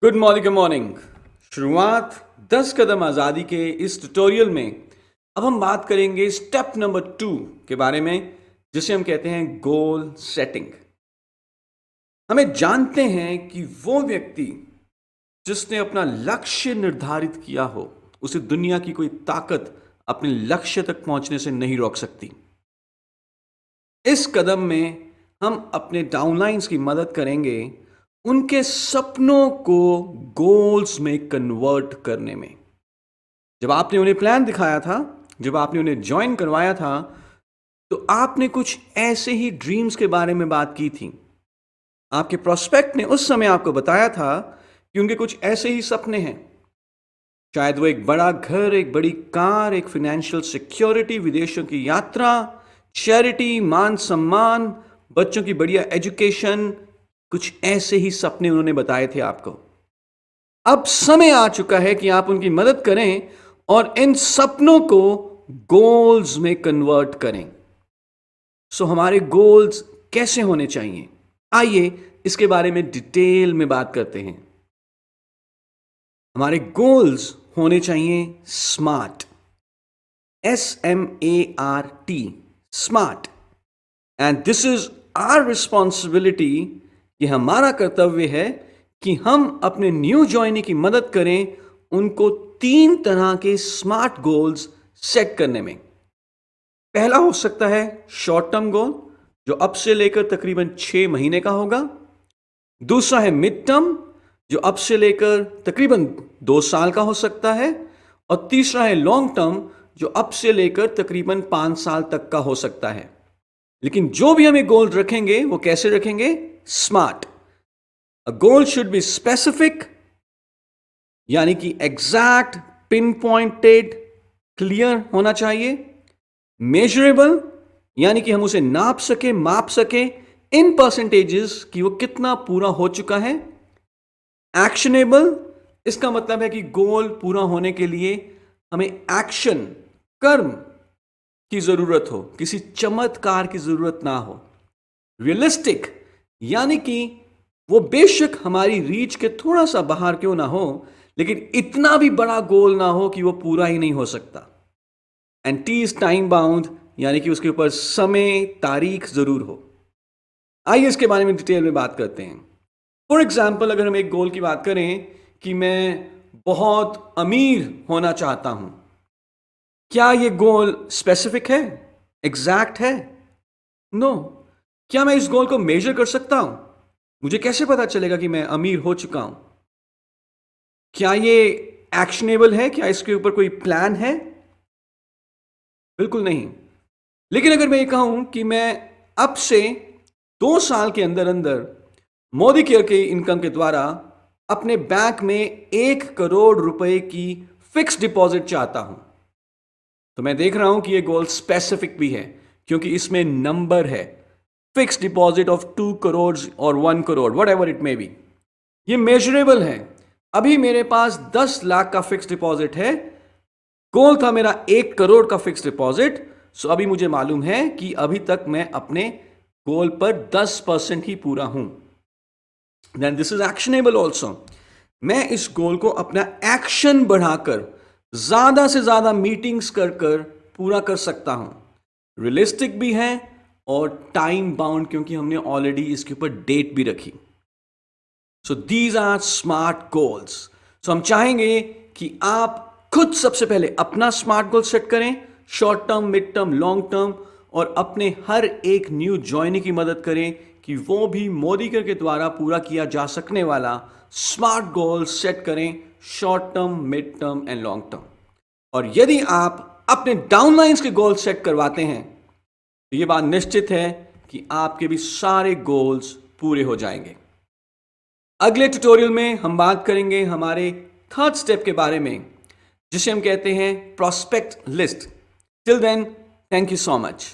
Good morning. शुरुआत 10 कदम आज़ादी के इस ट्यूटोरियल में अब हम बात करेंगे स्टेप नंबर 2 के बारे में, जिसे हम कहते हैं गोल सेटिंग। हमें जानते हैं कि वो व्यक्ति जिसने अपना लक्ष्य निर्धारित किया हो, उसे दुनिया की कोई ताकत अपने लक्ष्य तक पहुंचने से नहीं रोक सकती। इस कदम में हम अपने डाउनलाइंस की मदद करेंगे उनके सपनों को गोल्स में कन्वर्ट करने में। जब आपने उन्हें प्लान दिखाया था, जब आपने उन्हें ज्वाइन करवाया था, तो आपने कुछ ऐसे ही ड्रीम्स के बारे में बात की थी। आपके प्रोस्पेक्ट ने उस समय आपको बताया था कि उनके कुछ ऐसे ही सपने हैं। शायद वो एक बड़ा घर, एक बड़ी कार, एक फाइनेंशियल सिक्योरिटी, विदेशों की यात्रा, चैरिटी, मान सम्मान, बच्चों की बढ़िया एजुकेशन, कुछ ऐसे ही सपने उन्होंने बताए थे आपको। अब समय आ चुका है कि आप उनकी मदद करें और इन सपनों को गोल्स में कन्वर्ट करें। हमारे गोल्स कैसे होने चाहिए, आइए इसके बारे में डिटेल में बात करते हैं। हमारे गोल्स होने चाहिए smart, SMART, smart. And this is our responsibility, ये हमारा कर्तव्य है कि हम अपने न्यू ज्वाइनी की मदद करें उनको 3 तरह के स्मार्ट गोल्स सेट करने में। पहला हो सकता है शॉर्ट टर्म गोल, जो अब से लेकर तकरीबन 6 महीने का होगा। दूसरा है मिड टर्म, जो अब से लेकर तकरीबन 2 साल का हो सकता है। और तीसरा है लॉन्ग टर्म, जो अब से लेकर तकरीबन 5 साल तक का हो सकता है। लेकिन जो भी हमें गोल रखेंगे वो कैसे रखेंगे? Smart. A goal should be specific, यानी कि एग्जैक्ट, पिन पॉइंटेड, क्लियर होना चाहिए। मेजरेबल, यानी कि हम उसे नाप सके, माप सके इन परसेंटेजेस कि वो कितना पूरा हो चुका है। एक्शनेबल, इसका मतलब है कि गोल पूरा होने के लिए हमें एक्शन, कर्म की जरूरत हो, किसी चमत्कार की जरूरत ना हो। रियलिस्टिक, यानी कि वो बेशक हमारी रीच के थोड़ा सा बाहर क्यों ना हो, लेकिन इतना भी बड़ा गोल ना हो कि वो पूरा ही नहीं हो सकता। And T is time bound, यानी कि उसके ऊपर समय, तारीख जरूर हो। आइए इसके बारे में डिटेल में बात करते हैं। फॉर एग्जाम्पल, अगर हम एक गोल की बात करें कि मैं बहुत अमीर होना चाहता हूं, क्या ये गोल स्पेसिफिक है, एग्जैक्ट है? नो। क्या मैं इस गोल को मेजर कर सकता हूं? मुझे कैसे पता चलेगा कि मैं अमीर हो चुका हूं? क्या ये एक्शनेबल है? क्या इसके ऊपर कोई प्लान है? बिल्कुल नहीं। लेकिन अगर मैं ये कहूं कि मैं अब से 2 साल के अंदर अंदर मोदी केयर के इनकम के द्वारा अपने बैंक में 1 करोड़ रुपए की फिक्स डिपॉजिट चाहता हूं, तो मैं देख रहा हूं कि ये गोल स्पेसिफिक भी है, क्योंकि इसमें नंबर है। फिक्स डिपॉजिट ऑफ 2 करोड़ और 1 crore, what ever it may be. ये मेजरेबल है। अभी मेरे पास 10 लाख का फिक्स डिपॉजिट है। गोल था मेरा 1 करोड़ का फिक्स डिपॉजिट। सो अभी मुझे मालूम है कि अभी तक मैं अपने गोल पर 10% ही पूरा हूं। Then this is actionable also. मैं इस गोल को अपना एक्शन बढ़ाकर ज्यादा से ज्यादा मीटिंग्स कर कर पूरा कर सकता हूं। रियलिस्टिक भी है और टाइम बाउंड, क्योंकि हमने ऑलरेडी इसके ऊपर डेट भी रखी। So these are smart goals. So हम चाहेंगे कि आप खुद सबसे पहले अपना स्मार्ट गोल सेट करें, short term, mid term, long term, और अपने हर एक न्यू ज्वाइनी की मदद करें कि वो भी मोदी केयर के द्वारा पूरा किया जा सकने वाला स्मार्ट गोल सेट करें, short term, mid term and long term. और यदि आप अपने डाउनलाइंस के गोल सेट करवाते हैं, तो ये बात निश्चित है कि आपके भी सारे गोल्स पूरे हो जाएंगे। अगले ट्यूटोरियल में हम बात करेंगे हमारे 3rd स्टेप के बारे में, जिसे हम कहते हैं prospect list. Till then, thank you so much.